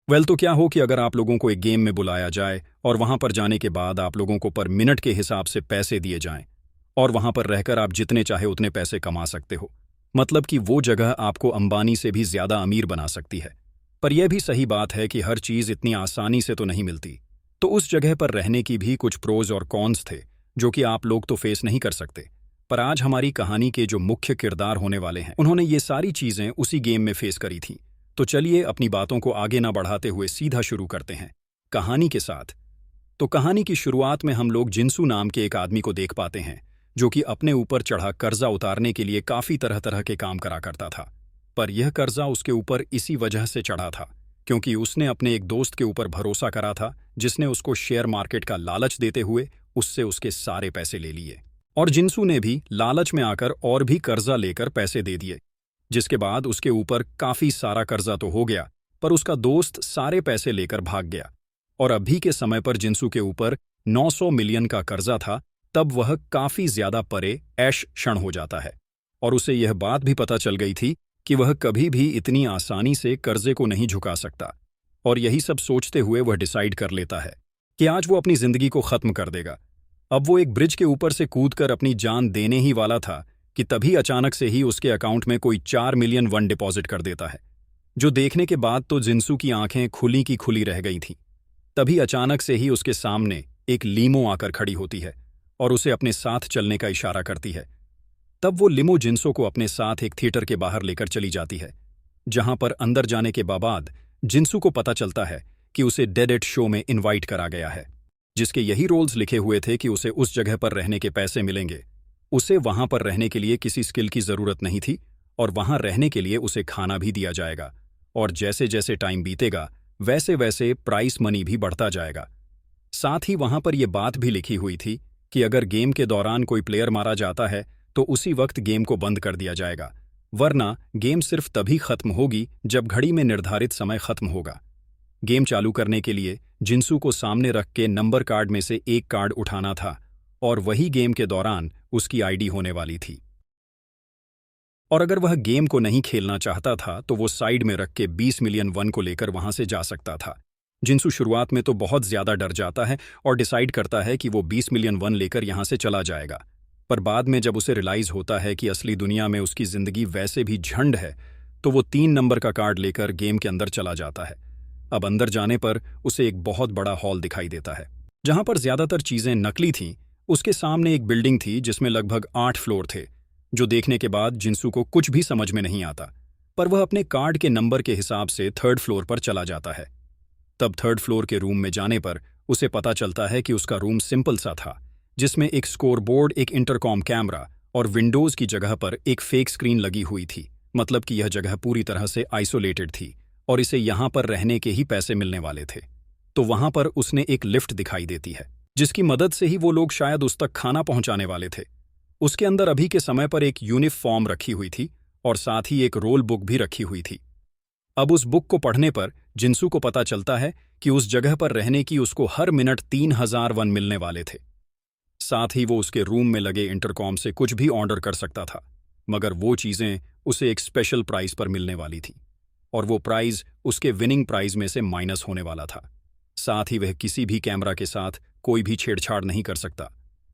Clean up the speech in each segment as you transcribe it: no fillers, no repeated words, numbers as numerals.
तो क्या हो कि अगर आप लोगों को एक गेम में बुलाया जाए और वहां पर जाने के बाद आप लोगों को पर मिनट के हिसाब से पैसे दिए जाएं और वहां पर रहकर आप जितने चाहे उतने पैसे कमा सकते हो। मतलब कि वो जगह आपको अंबानी से भी ज्यादा अमीर बना सकती है। पर यह भी सही बात है कि हर चीज इतनी आसानी से तो नहीं मिलती। तो उस जगह पर रहने की भी कुछ प्रोज और कॉन्स थे जो कि आप लोग तो फेस नहीं कर सकते। पर आज हमारी कहानी के जो मुख्य किरदार होने वाले हैं उन्होंने ये सारी चीजें उसी गेम में फेस करी थीं। तो चलिए अपनी बातों को आगे ना बढ़ाते हुए सीधा शुरू करते हैं कहानी के साथ। तो कहानी की शुरुआत में हम लोग जिंसू नाम के एक आदमी को देख पाते हैं जो कि अपने ऊपर चढ़ा कर्जा उतारने के लिए काफी तरह तरह के काम करा करता था। पर यह कर्जा उसके ऊपर इसी वजह से चढ़ा था क्योंकि उसने अपने एक दोस्त के ऊपर भरोसा करा था जिसने उसको शेयर मार्केट का लालच देते हुए उससे उसके सारे पैसे ले लिए। और जिंसू ने भी लालच में आकर और भी कर्जा लेकर पैसे दे दिए, जिसके बाद उसके ऊपर काफी सारा कर्जा तो हो गया पर उसका दोस्त सारे पैसे लेकर भाग गया। और अभी के समय पर जिंसू के ऊपर 900 मिलियन का कर्जा था। तब वह काफी ज्यादा परे ऐश क्षण हो जाता है और उसे यह बात भी पता चल गई थी कि वह कभी भी इतनी आसानी से कर्जे को नहीं झुका सकता। और यही सब सोचते हुए वह डिसाइड कर लेता है कि आज वो अपनी जिंदगी को खत्म कर देगा। अब वो एक ब्रिज के ऊपर से कूदकर अपनी जान देने ही वाला था कि तभी अचानक से ही उसके अकाउंट में कोई 4 मिलियन वन डिपॉजिट कर देता है, जो देखने के बाद तो जिंसू की आंखें खुली की खुली रह गई थीं। तभी अचानक से ही उसके सामने एक लीमो आकर खड़ी होती है और उसे अपने साथ चलने का इशारा करती है। तब वो लिमो जिंसू को अपने साथ एक थिएटर के बाहर लेकर चली जाती है, जहां पर अंदर जाने के बाद जिंसू को पता चलता है कि उसे डेड एट शो में इनवाइट करा गया है, जिसके यही रोल्स लिखे हुए थे कि उसे उस जगह पर रहने के पैसे मिलेंगे। उसे वहां पर रहने के लिए किसी स्किल की जरूरत नहीं थी और वहां रहने के लिए उसे खाना भी दिया जाएगा। और जैसे जैसे टाइम बीतेगा वैसे वैसे प्राइस मनी भी बढ़ता जाएगा। साथ ही वहां पर यह बात भी लिखी हुई थी कि अगर गेम के दौरान कोई प्लेयर मारा जाता है तो उसी वक्त गेम को बंद कर दिया जाएगा, वरना गेम सिर्फ तभी खत्म होगी जब घड़ी में निर्धारित समय खत्म होगा। गेम चालू करने के लिए जिंसू को सामने रख के नंबर कार्ड में से एक कार्ड उठाना था और वही गेम के दौरान उसकी आईडी होने वाली थी। और अगर वह गेम को नहीं खेलना चाहता था तो वो साइड में रख के 20 मिलियन वन को लेकर वहां से जा सकता था। जिंसू शुरुआत में तो बहुत ज्यादा डर जाता है और डिसाइड करता है कि वो 20 मिलियन वन लेकर यहां से चला जाएगा। पर बाद में जब उसे रियलाइज होता है कि असली दुनिया में उसकी जिंदगी वैसे भी झंड है, तो वो 3 नंबर का कार्ड लेकर गेम के अंदर चला जाता है। अब अंदर जाने पर उसे एक बहुत बड़ा हॉल दिखाई देता है जहां पर ज्यादातर चीजें नकली थीं। उसके सामने एक बिल्डिंग थी जिसमें लगभग 8 फ्लोर थे, जो देखने के बाद जिंसू को कुछ भी समझ में नहीं आता। पर वह अपने कार्ड के नंबर के हिसाब से 3rd फ्लोर पर चला जाता है। तब 3rd फ्लोर के रूम में जाने पर उसे पता चलता है कि उसका रूम सिंपल सा था, जिसमें एक स्कोरबोर्ड, एक इंटरकॉम कैमरा और विंडोज की जगह पर एक फेक स्क्रीन लगी हुई थी। मतलब कि यह जगह पूरी तरह से आइसोलेटेड थी और इसे यहां पर रहने के ही पैसे मिलने वाले थे। तो वहां पर उसने एक लिफ्ट दिखाई देती है जिसकी मदद से ही वो लोग शायद उस तक खाना पहुंचाने वाले थे। उसके अंदर अभी के समय पर एक यूनिफॉर्म रखी हुई थी और साथ ही एक रोल बुक भी रखी हुई थी। अब उस बुक को पढ़ने पर जिंसू को पता चलता है कि उस जगह पर रहने की उसको हर मिनट 3000 वन मिलने वाले थे। साथ ही वो उसके रूम में लगे इंटरकॉम से कुछ भी ऑर्डर कर सकता था, मगर वो चीजें उसे एक स्पेशल प्राइस पर मिलने वाली थी और वो प्राइस उसके विनिंग प्राइस में से माइनस होने वाला था। साथ ही वह किसी भी कैमरा के साथ कोई भी छेड़छाड़ नहीं कर सकता,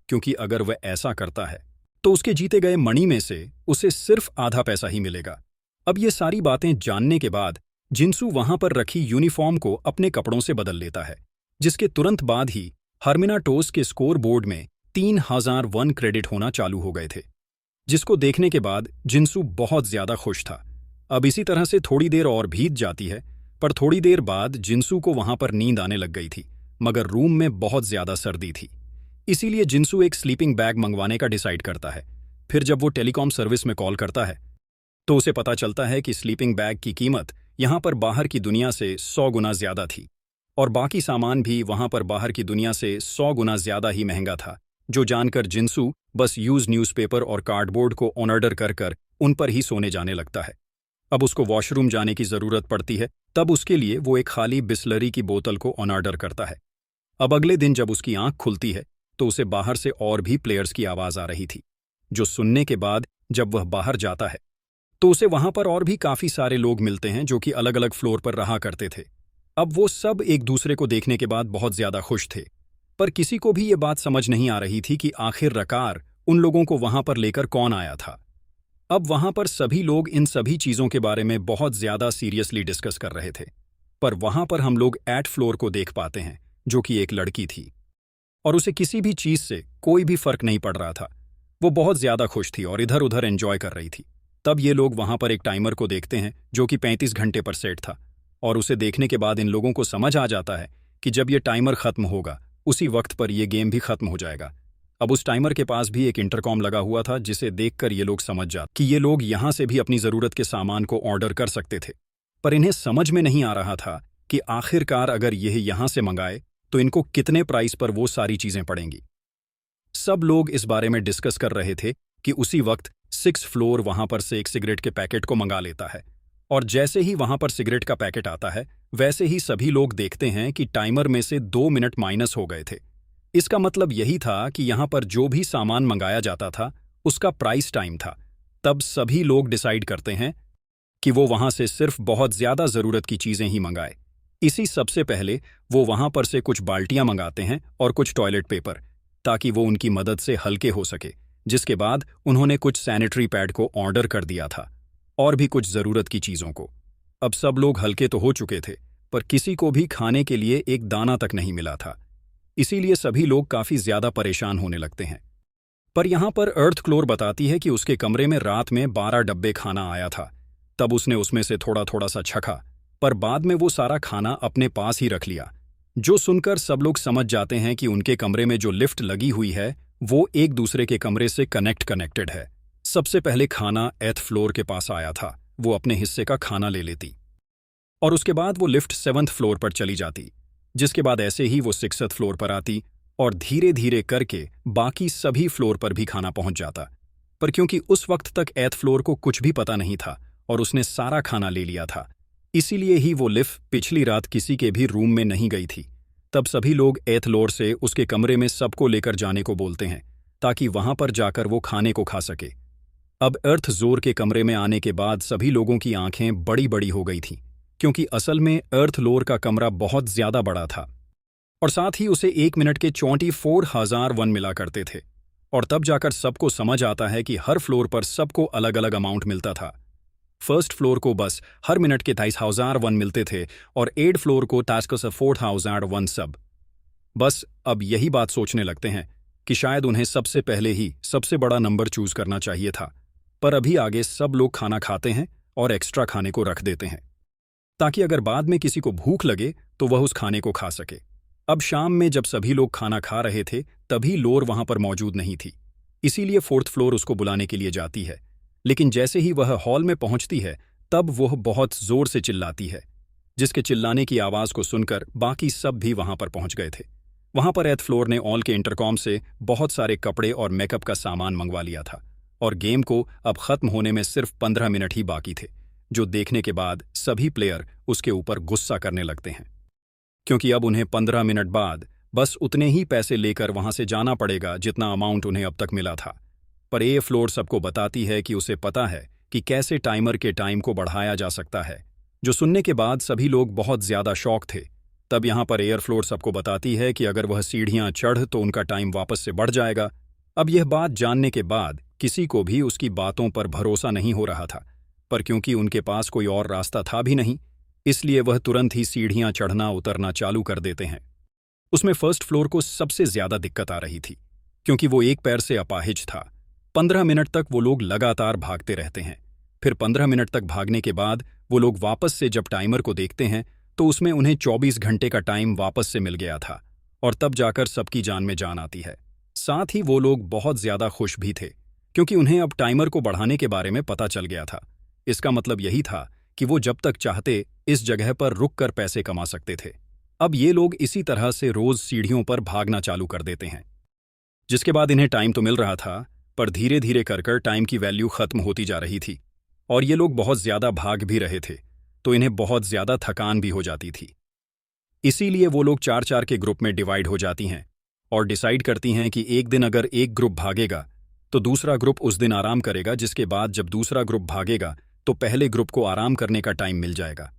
क्योंकि अगर वह ऐसा करता है तो उसके जीते गए मनी में से उसे सिर्फ आधा पैसा ही मिलेगा। अब ये सारी बातें जानने के बाद जिंसू वहां पर रखी यूनिफॉर्म को अपने कपड़ों से बदल लेता है, जिसके तुरंत बाद ही हर्मिनाटोस के स्कोर बोर्ड में 3000 वन क्रेडिट होना चालू हो गए थे, जिसको देखने के बाद जिंसू बहुत ज्यादा खुश था। अब इसी तरह से थोड़ी देर और बीत जाती है, पर थोड़ी देर बाद जिंसू को वहां पर नींद आने लग गई थी, मगर रूम में बहुत ज्यादा सर्दी थी। इसीलिए जिंसू एक स्लीपिंग बैग मंगवाने का डिसाइड करता है। फिर जब वो टेलीकॉम सर्विस में कॉल करता है तो उसे पता चलता है कि स्लीपिंग बैग की कीमत यहां पर बाहर की दुनिया से 100 गुना ज्यादा थी और बाकी सामान भी वहां पर बाहर की दुनिया से 100 गुना ज्यादा ही महंगा था, जो जानकर जिंसू बस यूज न्यूज़पेपर और कार्डबोर्ड को ऑर्डर कर कर उन पर ही सोने जाने लगता है। अब उसको वॉशरूम जाने की जरूरत पड़ती है, तब उसके लिए वो एक खाली बिस्लरी की बोतल को ऑर्डर करता है। अब अगले दिन जब उसकी आंख खुलती है तो उसे बाहर से और भी प्लेयर्स की आवाज आ रही थी, जो सुनने के बाद जब वह बाहर जाता है तो उसे वहां पर और भी काफी सारे लोग मिलते हैं जो कि अलग अलग फ्लोर पर रहा करते थे। अब वो सब एक दूसरे को देखने के बाद बहुत ज्यादा खुश थे, पर किसी को भी ये बात समझ नहीं आ रही थी कि आखिरकार उन लोगों को वहां पर लेकर कौन आया था। अब वहां पर सभी लोग इन सभी चीजों के बारे में बहुत ज्यादा सीरियसली डिस्कस कर रहे थे, पर वहां पर हम लोग 8 फ्लोर को देख पाते हैं, जो कि एक लड़की थी, और उसे किसी भी चीज से कोई भी फर्क नहीं पड़ रहा था। वो बहुत ज्यादा खुश थी और इधर उधर एंजॉय कर रही थी। तब ये लोग वहां पर एक टाइमर को देखते हैं जो कि 35 घंटे पर सेट था, और उसे देखने के बाद इन लोगों को समझ आ जाता है कि जब ये टाइमर खत्म होगा उसी वक्त पर यह गेम भी खत्म हो जाएगा। अब उस टाइमर के पास भी एक इंटरकॉम लगा हुआ था, जिसे देखकर ये लोग समझ जाते कि ये लोग यहां से भी अपनी जरूरत के सामान को ऑर्डर कर सकते थे। पर इन्हें समझ में नहीं आ रहा था कि आखिरकार अगर यह यहां से मंगाए तो इनको कितने प्राइस पर वो सारी चीजें पड़ेंगी। सब लोग इस बारे में डिस्कस कर रहे थे कि उसी वक्त 6 फ्लोर वहां पर से एक सिगरेट के पैकेट को मंगा लेता है, और जैसे ही वहां पर सिगरेट का पैकेट आता है वैसे ही सभी लोग देखते हैं कि टाइमर में से 2 मिनट माइनस हो गए थे। इसका मतलब यही था कि यहां पर जो भी सामान मंगाया जाता था उसका प्राइस टाइम था। तब सभी लोग डिसाइड करते हैं कि वो वहां से सिर्फ बहुत ज्यादा जरूरत की चीजें ही मंगाए। इसी सबसे पहले वो वहां पर से कुछ बाल्टियां मंगाते हैं और कुछ टॉयलेट पेपर, ताकि वो उनकी मदद से हल्के हो सके। जिसके बाद उन्होंने कुछ सैनिटरी पैड को ऑर्डर कर दिया था और भी कुछ जरूरत की चीजों को। अब सब लोग हल्के तो हो चुके थे, पर किसी को भी खाने के लिए एक दाना तक नहीं मिला था, इसीलिए सभी लोग काफी ज्यादा परेशान होने लगते हैं। पर यहां पर अर्थ क्लोर बताती है कि उसके कमरे में रात में 12 डब्बे खाना आया था। तब उसने उसमें से थोड़ा थोड़ा सा चखा, पर बाद में वो सारा खाना अपने पास ही रख लिया। जो सुनकर सब लोग समझ जाते हैं कि उनके कमरे में जो लिफ्ट लगी हुई है वो एक दूसरे के कमरे से कनेक्टेड है। सबसे पहले खाना 8th फ्लोर के पास आया था, वो अपने हिस्से का खाना ले लेती, और उसके बाद वो लिफ्ट 7th फ्लोर पर चली जाती, जिसके बाद ऐसे ही वो 6th फ्लोर पर आती, और धीरे धीरे करके बाकी सभी फ्लोर पर भी खाना पहुंच जाता। पर क्योंकि उस वक्त तक 8th फ्लोर को कुछ भी पता नहीं था और उसने सारा खाना ले लिया था, इसीलिए ही वो लिफ्ट पिछली रात किसी के भी रूम में नहीं गई थी। तब सभी लोग 8th फ्लोर से उसके कमरे में सबको लेकर जाने को बोलते हैं, ताकि वहां पर जाकर वो खाने को खा सके। अब अर्थ जोर के कमरे में आने के बाद सभी लोगों की आंखें बड़ी बड़ी हो गई थीं, क्योंकि असल में अर्थ लोर का कमरा बहुत ज्यादा बड़ा था, और साथ ही उसे 1 मिनट के 24,000 वन मिला करते थे। और तब जाकर सबको समझ आता है कि हर फ्लोर पर सबको अलग अलग अमाउंट मिलता था। 1st फ्लोर को बस हर मिनट के 23,000 वन मिलते थे, और 8th फ्लोर को 4,000 वन सब। बस अब यही बात सोचने लगते हैं कि शायद उन्हें सबसे पहले ही सबसे बड़ा नंबर चूज करना चाहिए था। पर अभी आगे सब लोग खाना खाते हैं और एक्स्ट्रा खाने को रख देते हैं, ताकि अगर बाद में किसी को भूख लगे तो वह उस खाने को खा सके। अब शाम में जब सभी लोग खाना खा रहे थे तभी लोर वहां पर मौजूद नहीं थी, इसीलिए 4th फ्लोर उसको बुलाने के लिए जाती है। लेकिन जैसे ही वह हॉल में पहुंचती है तब वह बहुत जोर से चिल्लाती है, जिसके चिल्लाने की आवाज को सुनकर बाकी सब भी वहां पर पहुंच गए थे। वहां पर 8th फ्लोर ने ऑल के इंटरकॉम से बहुत सारे कपड़े और मेकअप का सामान मंगवा लिया था, और गेम को अब खत्म होने में सिर्फ 15 मिनट ही बाकी थे, जो देखने के बाद सभी प्लेयर उसके ऊपर गुस्सा करने लगते हैं, क्योंकि अब उन्हें 15 मिनट बाद बस उतने ही पैसे लेकर वहां से जाना पड़ेगा जितना अमाउंट उन्हें अब तक मिला था। पर ए फ्लोर सबको बताती है कि उसे पता है कि कैसे टाइमर के टाइम को बढ़ाया जा सकता है, जो सुनने के बाद सभी लोग बहुत ज्यादा शॉक थे। तब यहां पर एयर फ्लोर सबको बताती है कि अगर वह सीढ़ियां चढ़ तो उनका टाइम वापस से बढ़ जाएगा। अब यह बात जानने के बाद किसी को भी उसकी बातों पर भरोसा नहीं हो रहा था, पर क्योंकि उनके पास कोई और रास्ता था भी नहीं, इसलिए वह तुरंत ही सीढ़ियां चढ़ना उतरना चालू कर देते हैं। उसमें 1st फ्लोर को सबसे ज्यादा दिक्कत आ रही थी, क्योंकि वो एक पैर से अपाहिज था। 15 मिनट तक वो लोग लगातार भागते रहते हैं। फिर 15 मिनट तक भागने के बाद वो लोग वापस से जब टाइमर को देखते हैं तो उसमें उन्हें 24 घंटे का टाइम वापस से मिल गया था, और तब जाकर सबकी जान में जान आती है। साथ ही वो लोग बहुत ज्यादा खुश भी थे, क्योंकि उन्हें अब टाइमर को बढ़ाने के बारे में पता चल गया था। इसका मतलब यही था कि वो जब तक चाहते इस जगह पर रुककर पैसे कमा सकते थे। अब ये लोग इसी तरह से रोज सीढ़ियों पर भागना चालू कर देते हैं, जिसके बाद इन्हें टाइम तो मिल रहा था, पर धीरे धीरे कर टाइम की वैल्यू खत्म होती जा रही थी, और ये लोग बहुत ज्यादा भाग भी रहे थे, तो इन्हें बहुत ज्यादा थकान भी हो जाती थी। इसीलिए वो लोग 4-4 के ग्रुप में डिवाइड हो जाती हैं और डिसाइड करती हैं कि एक दिन अगर एक ग्रुप भागेगा तो दूसरा ग्रुप उस दिन आराम करेगा, जिसके बाद जब दूसरा ग्रुप भागेगा तो पहले ग्रुप को आराम करने का टाइम मिल जाएगा।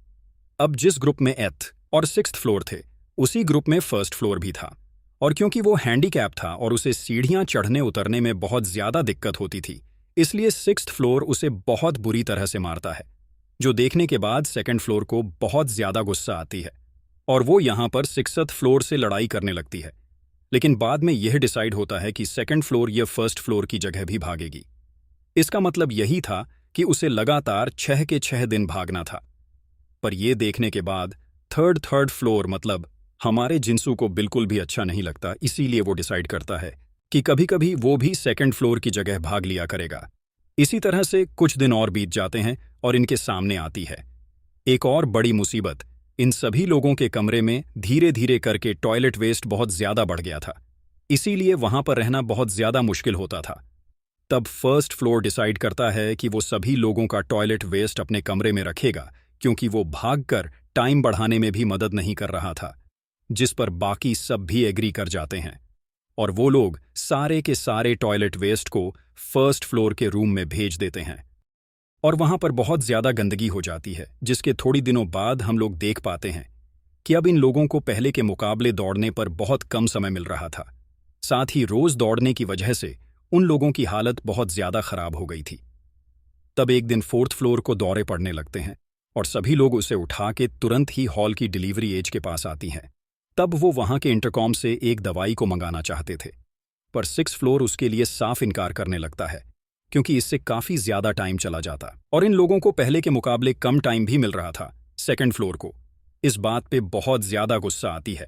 अब जिस ग्रुप में 8th और सिक्स्थ फ्लोर थे। उसी ग्रुप में फर्स्ट फ्लोर भी था। और क्योंकि वो हैंडीकैप था और उसे सीढ़ियां चढ़ने उतरने में बहुत ज्यादा दिक्कत होती थी, इसलिए सिक्स्थ फ्लोर उसे बहुत बुरी तरह से मारता है, जो देखने के बाद सेकंड फ्लोर को बहुत ज्यादा गुस्सा आती है और वो यहां पर सिक्स्थ फ्लोर से लड़ाई करने लगती है। लेकिन बाद में यह डिसाइड होता है कि सेकंड फ्लोर या फर्स्ट फ्लोर की जगह भी भागेगी। इसका मतलब यही था कि उसे लगातार 6 के 6 दिन भागना था। पर यह देखने के बाद थर्ड फ्लोर मतलब हमारे जिंसू को बिल्कुल भी अच्छा नहीं लगता, इसीलिए वो डिसाइड करता है कि कभी कभी वो भी सेकंड फ्लोर की जगह भाग लिया करेगा। इसी तरह से कुछ दिन और बीत जाते हैं और इनके सामने आती है एक और बड़ी मुसीबत। इन सभी लोगों के कमरे में धीरे धीरे करके टॉयलेट वेस्ट बहुत ज्यादा बढ़ गया था, इसीलिए वहां पर रहना बहुत ज्यादा मुश्किल होता था। तब फर्स्ट फ्लोर डिसाइड करता है कि वो सभी लोगों का टॉयलेट वेस्ट अपने कमरे में रखेगा, क्योंकि वो भागकर टाइम बढ़ाने में भी मदद नहीं कर रहा था, जिस पर बाकी सब भी एग्री कर जाते हैं। और वो लोग सारे के सारे टॉयलेट वेस्ट को फर्स्ट फ्लोर के रूम में भेज देते हैं और वहां पर बहुत ज्यादा गंदगी हो जाती है, जिसके थोड़ी दिनों बाद हम लोग देख पाते हैं कि अब इन लोगों को पहले के मुकाबले दौड़ने पर बहुत कम समय मिल रहा था। साथ ही रोज दौड़ने की वजह से उन लोगों की हालत बहुत ज्यादा खराब हो गई थी। तब एक दिन फोर्थ फ्लोर को दौरे पड़ने लगते हैं और सभी लोग उसे उठा के तुरंत ही हॉल की डिलीवरी एज के पास आती हैं। तब वो वहां के इंटरकॉम से एक दवाई को मंगाना चाहते थे, पर सिक्स फ्लोर उसके लिए साफ इनकार करने लगता है, क्योंकि इससे काफी ज्यादा टाइम चला जाता और इन लोगों को पहले के मुकाबले कम टाइम भी मिल रहा था। सेकंड फ्लोर को इस बात पे बहुत ज्यादा गुस्सा आती है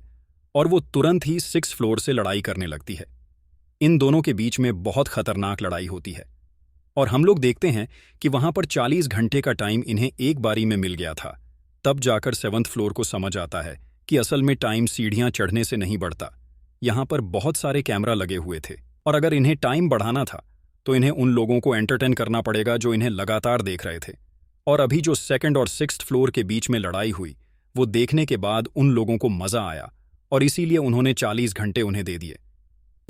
और वो तुरंत ही सिक्स फ्लोर से लड़ाई करने लगती है। इन दोनों के बीच में बहुत खतरनाक लड़ाई होती है और हम लोग देखते हैं कि वहां पर 40 घंटे का टाइम इन्हें एक बारी में मिल गया था। तब जाकर सेवंथ फ्लोर को समझ आता है कि असल में टाइम सीढ़ियां चढ़ने से नहीं बढ़ता। यहां पर बहुत सारे कैमरा लगे हुए थे और अगर इन्हें टाइम बढ़ाना था तो इन्हें उन लोगों को एंटरटेन करना पड़ेगा जो इन्हें लगातार देख रहे थे। और अभी जो सेकंड और सिक्स्थ फ्लोर के बीच में लड़ाई हुई, वो देखने के बाद उन लोगों को मजा आया और इसीलिए उन्होंने 40 घंटे उन्हें दे दिए।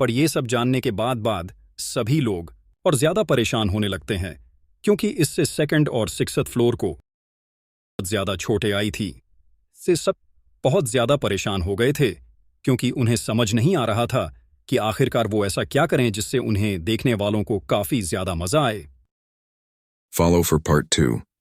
पर यह सब जानने के बाद सभी लोग और ज्यादा परेशान होने लगते हैं, क्योंकि इससे सेकंड और सिक्स्थ फ्लोर को बहुत ज्यादा छोटे आई थी। से सब बहुत ज्यादा परेशान हो गए थे, क्योंकि उन्हें समझ नहीं आ रहा था कि आखिरकार वो ऐसा क्या करें जिससे उन्हें देखने वालों को काफी ज्यादा मजा आए। Follow for part 2.